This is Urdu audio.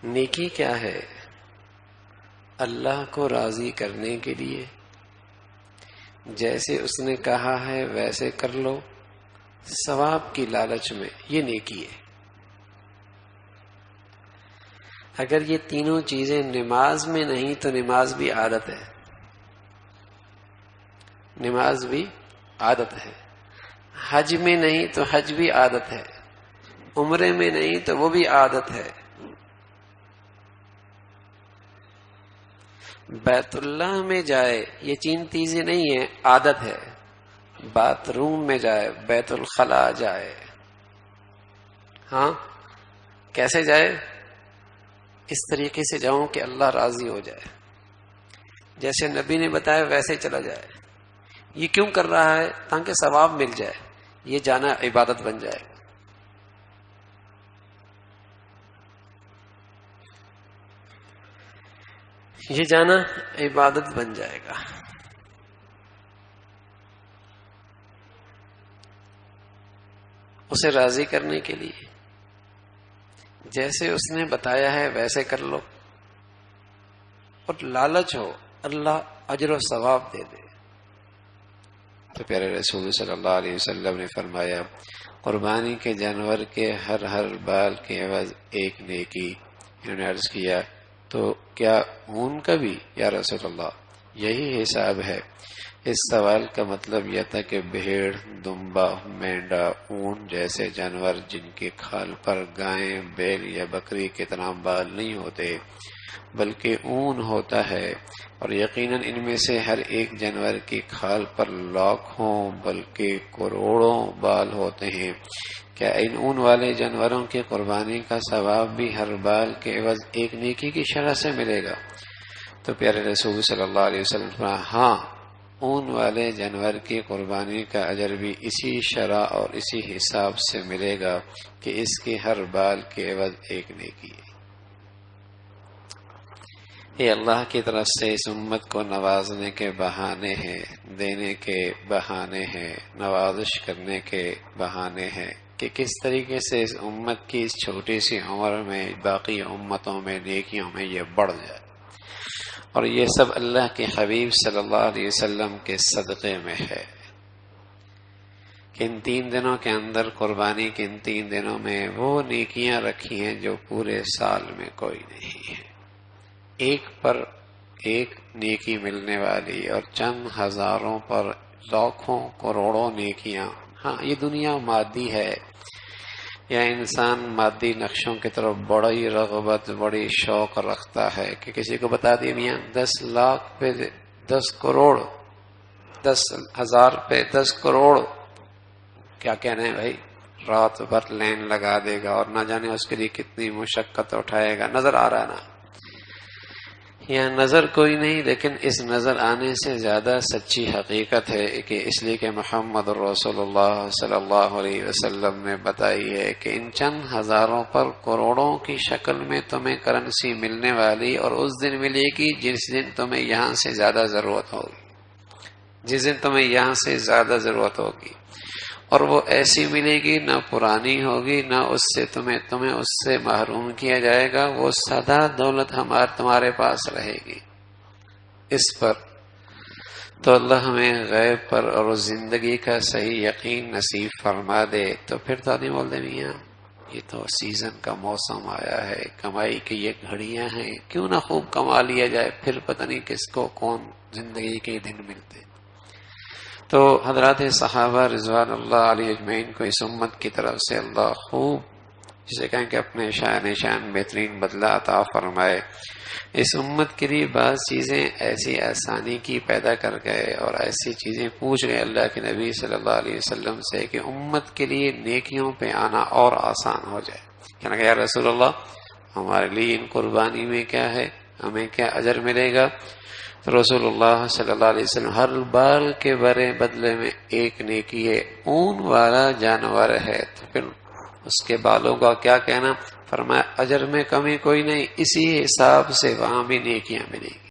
نیکی کیا ہے؟ اللہ کو راضی کرنے کے لیے جیسے اس نے کہا ہے ویسے کر لو، ثواب کی لالچ میں، یہ نیکی ہے۔ اگر یہ تینوں چیزیں نماز میں نہیں تو نماز بھی عادت ہے، نماز بھی عادت ہے۔ حج میں نہیں تو حج بھی عادت ہے، عمرے میں نہیں تو وہ بھی عادت ہے۔ بیت اللہ میں جائے، یہ تین چیزیں نہیں ہیں، عادت ہے۔ باتھ روم میں جائے، بیت الخلاء جائے، ہاں کیسے جائے؟ اس طریقے سے جاؤں کہ اللہ راضی ہو جائے، جیسے نبی نے بتایا ویسے چلا جائے۔ یہ کیوں کر رہا ہے؟ تاکہ ثواب مل جائے، یہ جانا عبادت بن جائے۔ یہ جانا عبادت بن جائے گا۔ اسے راضی کرنے کے لیے جیسے اس نے بتایا ہے ویسے کر لو، اور لالچ ہو اللہ اجر و ثواب دے دے۔ تو پیارے رسول صلی اللہ علیہ وسلم نے فرمایا، قربانی کے جانور کے ہر بال کے عوض ایک نیکی۔ انہوں نے عرض کیا تو کیا اون کا بھی یا رسول اللہ؟ یہی حساب ہے۔ اس سوال کا مطلب یہ تھا کہ بھیڑ، دمبا، مینڈا، اون جیسے جانور جن کے کھال پر گائیں، بیل یا بکری کے طرح بال نہیں ہوتے بلکہ اون ہوتا ہے، اور یقیناً ان میں سے ہر ایک جانور کی کھال پر لاکھوں بلکہ کروڑوں بال ہوتے ہیں، کیا ان اون والے جانوروں کی قربانی کا ثواب بھی ہر بال کے عوض ایک نیکی کی شرح سے ملے گا؟ تو پیارے رسول صلی اللہ علیہ وسلم نے فرمایا، ہاں، اون والے جانور کی قربانی کا اجر بھی اسی شرح اور اسی حساب سے ملے گا کہ اس کے ہر بال کے عوض ایک نیکی ہے۔ یہ اللہ کی طرف سے اس امت کو نوازنے کے بہانے ہیں، دینے کے بہانے ہیں، نوازش کرنے کے بہانے ہیں کہ کس طریقے سے اس امت کی اس چھوٹی سی عمر میں باقی امتوں میں نیکیوں میں یہ بڑھ جائے۔ اور یہ سب اللہ کے حبیب صلی اللہ علیہ وسلم کے صدقے میں ہے کہ ان 3 دنوں کے اندر، قربانی کے ان 3 دنوں میں وہ نیکیاں رکھی ہیں جو پورے سال میں کوئی نہیں ہے۔ ایک پر ایک نیکی ملنے والی، اور چند ہزاروں پر لاکھوں کروڑوں نیکیاں۔ ہاں، یہ دنیا مادی ہے، یا انسان مادی نقشوں کی طرف بڑی رغبت، بڑی شوق رکھتا ہے کہ کسی کو بتا دیا میاں 10 لاکھ پہ 10 کروڑ، 10,000 پہ 10 کروڑ، کیا کہنا ہے بھائی؟ رات بھر لین لگا دے گا اور نہ جانے اس کے لیے کتنی مشقت اٹھائے گا۔ نظر آ رہا نا؟ یہاں نظر کوئی نہیں، لیکن اس نظر آنے سے زیادہ سچی حقیقت ہے کہ اس لیے کہ محمد رسول اللہ صلی اللہ علیہ وسلم نے بتائی ہے کہ ان چند ہزاروں پر کروڑوں کی شکل میں تمہیں کرنسی ملنے والی، اور اس دن ملے گی جس دن تمہیں یہاں سے زیادہ ضرورت ہوگی، جس دن تمہیں یہاں سے زیادہ ضرورت ہوگی، اور وہ ایسی ملے گی، نہ پرانی ہوگی، نہ اس سے تمہیں اس سے محروم کیا جائے گا، وہ سدا دولت تمہارے پاس رہے گی۔ اس پر تو اللہ ہمیں غیب پر اور زندگی کا صحیح یقین نصیب فرما دے۔ تو پھر تو آدمی بول دے میاں یہ تو سیزن کا موسم آیا ہے، کمائی کی یہ گھڑیاں ہیں، کیوں نہ خوب کما لیا جائے، پھر پتہ نہیں کس کو کون زندگی کے دن ملتے۔ تو حضرات صحابہ رضوان اللہ علیہ اجمعین کو اس امت کی طرف سے اللہ خوب، جسے کہیں کہ اپنے شان بہترین بدلہ عطا فرمائے۔ اس امت کے لیے بعض چیزیں ایسی آسانی کی پیدا کر گئے، اور ایسی چیزیں پوچھ گئے اللہ کے نبی صلی اللہ علیہ وسلم سے کہ امت کے لیے نیکیوں پہ آنا اور آسان ہو جائے۔ کہنا کہ یا رسول اللہ، ہمارے لیے ان قربانی میں کیا ہے، ہمیں کیا اجر ملے گا؟ تو رسول اللہ صلی اللہ علیہ وسلم، ہر بال کے بدلے میں ایک نیکی ہے، اون والا جانور ہے، تو پھر اس کے بالوں کا کیا کہنا؟ فرمایا اجر میں کمی کوئی نہیں، اسی حساب سے وہاں بھی نیکیاں ملیں گی۔